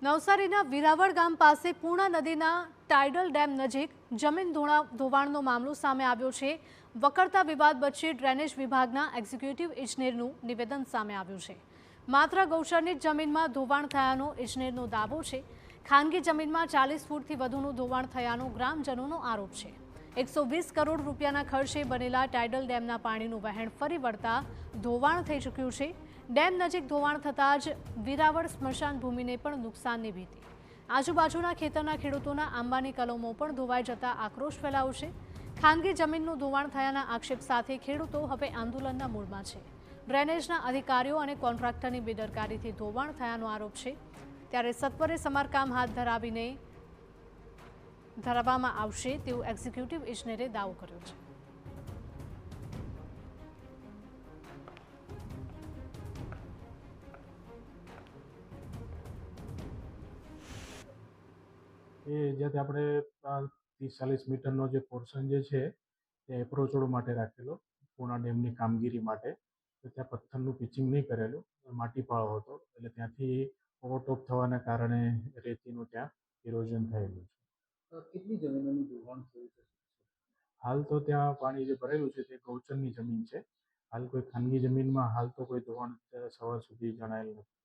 નવસારીના વિરાવળ ગામ પાસે પૂર્ણા નદીના ટાઇડલ ડેમ નજીક જમીન ધોવાણનો મામલો સામે આવ્યો છે। વકરતા વિવાદ વચ્ચે ડ્રેનેજ વિભાગના એક્ઝિક્યુટિવ ઇજનેરનું નિવેદન સામે આવ્યું છે। માત્ર ગૌચરની જમીનમાં ધોવાણ થયાનો ઇજનેરનો દાવો છે। ખાનગી જમીનમાં 40 ફૂટથી વધુનું ધોવાણ થયાનો ગ્રામજનોનો આરોપ છે। 120 કરોડ રૂપિયાના ખર્ચે બનેલા ટાઇડલ ડેમના પાણીનું વહેણ ફરી વળતા ધોવાણ થઈ ચૂક્યું છે। ડેમ નજીક ધોવાણ થતાં જ વિરાવળ સ્મશાન ભૂમિને પણ નુકસાનની ભીતિ। આજુબાજુના ખેતરના ખેડૂતોના આંબાની કલમો પણ ધોવાઈ જતા આક્રોશ ફેલાયો છે। ખાનગી જમીનનું ધોવાણ થયાના આક્ષેપ સાથે ખેડૂતો હવે આંદોલનના મૂડમાં છે। ડ્રેનેજના અધિકારીઓ અને કોન્ટ્રાક્ટરની બેદરકારીથી ધોવાણ થયાનો આરોપ છે, ત્યારે સત્વરે સમારકામ હાથ ધરવામાં આવશે તેવું એક્ઝિક્યુટિવ ઇજનેરે દાવો કર્યો છે। જ્યાંથી આપણે 30-40 મીટરનો જે પોર્શન જે છે તે એપ્રોચ રોડ માટે રાખેલો પૂર્ણા ડેમની કામગીરી માટે, તો ત્યાં પથ્થરનું પિચિંગ નહીં કરેલું, માટીપાળો હતો, એટલે ત્યાંથી ઓવરટોપ થવાના કારણે રેતીનું ત્યાં ઇરોઝન થયેલું છે। કેટલી જમીનોનું ધોવાણ થયું છે? હાલ તો ત્યાં પાણી જે ભરેલું છે તે ગૌચરની જમીન છે। હાલ કોઈ ખાનગી જમીનમાં હાલ તો કોઈ ધોવાણ સવાર સુધી જણાયેલ નથી।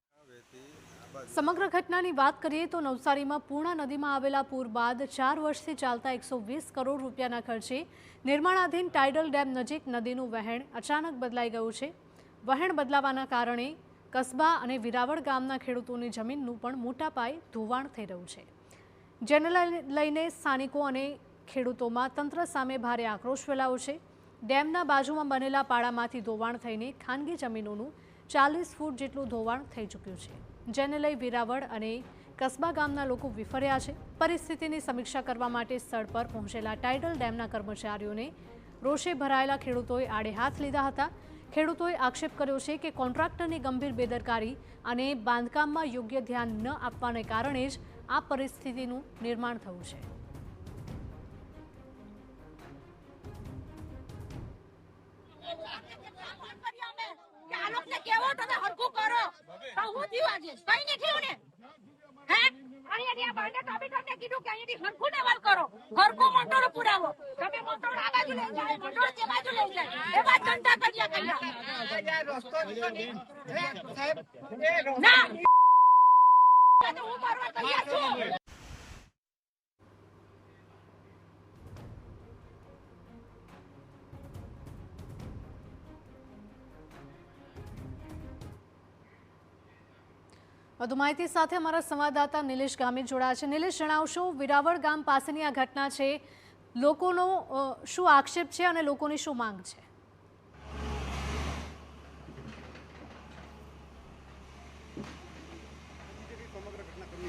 સમગ્ર ઘટનાની વાત કરીએ તો નવસારીમાં પૂર્ણા નદીમાં આવેલા પૂર બાદ 4 વર્ષથી ચાલતા 120 કરોડ રૂપિયાના ખર્ચે નિર્માણાધીન ટાઇડલ ડેમ નજીક નદીનું વહેણ અચાનક બદલાઈ ગયું છે। વહેણ બદલાવાના કારણે કસ્બા અને વિરાવળ ગામના ખેડૂતોની જમીનનું પણ મોટા પાયે ધોવાણ થઈ રહ્યું છે, જેને લઈને સ્થાનિકો અને ખેડૂતોમાં તંત્ર સામે ભારે આક્રોશ ફેલાયો છે। ડેમના બાજુમાં બનેલા પાડામાંથી ધોવાણ થઈને ખાનગી જમીનોનું 40 ફૂટ જેટલું ધોવાણ થઈ ચૂક્યું છે, જેને લઈ વિરાવળ અને કસ્બા ગામના લોકો વિફર્યા છે। પરિસ્થિતિની સમીક્ષા કરવા માટે સ્થળ પર પહોંચેલા ટાઇડલ ડેમના કર્મચારીઓને રોષે ભરાયેલા ખેડૂતોએ આડે હાથ લીધા હતા। ખેડૂતોએ આક્ષેપ કર્યો છે કે કોન્ટ્રાક્ટરની ગંભીર બેદરકારી અને બાંધકામમાં યોગ્ય ધ્યાન ન આપવાને કારણે જ આ પરિસ્થિતિનું નિર્માણ થયું છે। વધુ માહિતી સાથે અમારા સંવાદદાતા નિલેશ ગામી જોડાયા છે। નિલેશ, જણાવશો, વિરાવળ ગામ પાસેની આ ઘટના છે, લોકોનો શું આક્ષેપ છે અને લોકોની શું માંગ છે?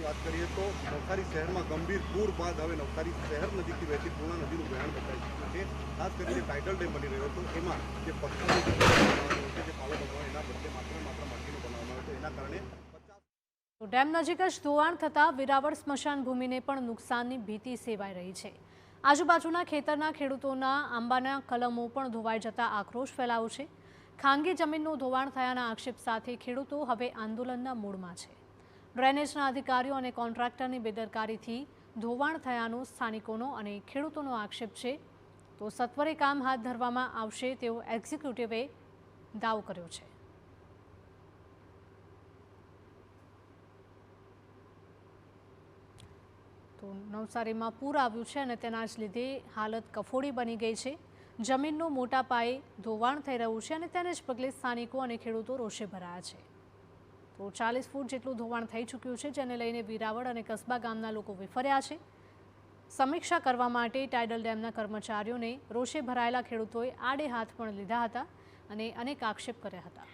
વાત કરીએ તો નવસારી શહેરમાં ગંભીર પૂર બાદ હવે નવસારી શહેર નજીકથી વહેતી પૂર્ણા નદીનું વહેણ બતાવી ચૂક્યું છે। ખાસ કરીને ટાઇડલ ડેમ બની રહ્યો હતો, એમાં જે પથ્થરનો જે પાળો બનાવવાનો એના બદલે માત્ર માટીનો બનાવવામાં આવ્યો હતો, એના કારણે ડેમ નજીક જ ધોવાણ થતાં વિરાવળ સ્મશાન ભૂમિને પણ નુકસાનની ભીતિ સેવાઈ રહી છે। આજુબાજુના ખેતરના ખેડૂતોના આંબાના કલમો પણ ધોવાઈ જતા આક્રોશ ફેલાયો છે। ખાનગી જમીનનું ધોવાણ થયાના આક્ષેપ સાથે ખેડૂતો હવે આંદોલનના મૂડમાં છે। ડ્રેનેજના અધિકારીઓ અને કોન્ટ્રાક્ટરની બેદરકારીથી ધોવાણ થયાનો સ્થાનિકોનો અને ખેડૂતોનો આક્ષેપ છે, તો સત્વરે કામ હાથ ધરવામાં આવશે તેવો એક્ઝિક્યુટિવે દાવો કર્યો છે। તો નવસારીમાં પૂર આવ્યું છે અને તેના જ લીધે હાલત કફોડી બની ગઈ છે। જમીનનું મોટા પાયે ધોવાણ થઈ રહ્યું છે અને તેને જ પગલે સ્થાનિકો અને ખેડૂતો રોષે ભરાયા છે। તો 40 ફૂટ જેટલું ધોવાણ થઈ ચૂક્યું છે, જેને લઈને વિરાવળ અને કસ્બા ગામના લોકો વિફર્યા છે। સમીક્ષા કરવા માટે ટાઇડલ ડેમના કર્મચારીઓને રોષે ભરાયેલા ખેડૂતોએ આડે હાથ પણ લીધા હતા અને અનેક આક્ષેપ કર્યા હતા।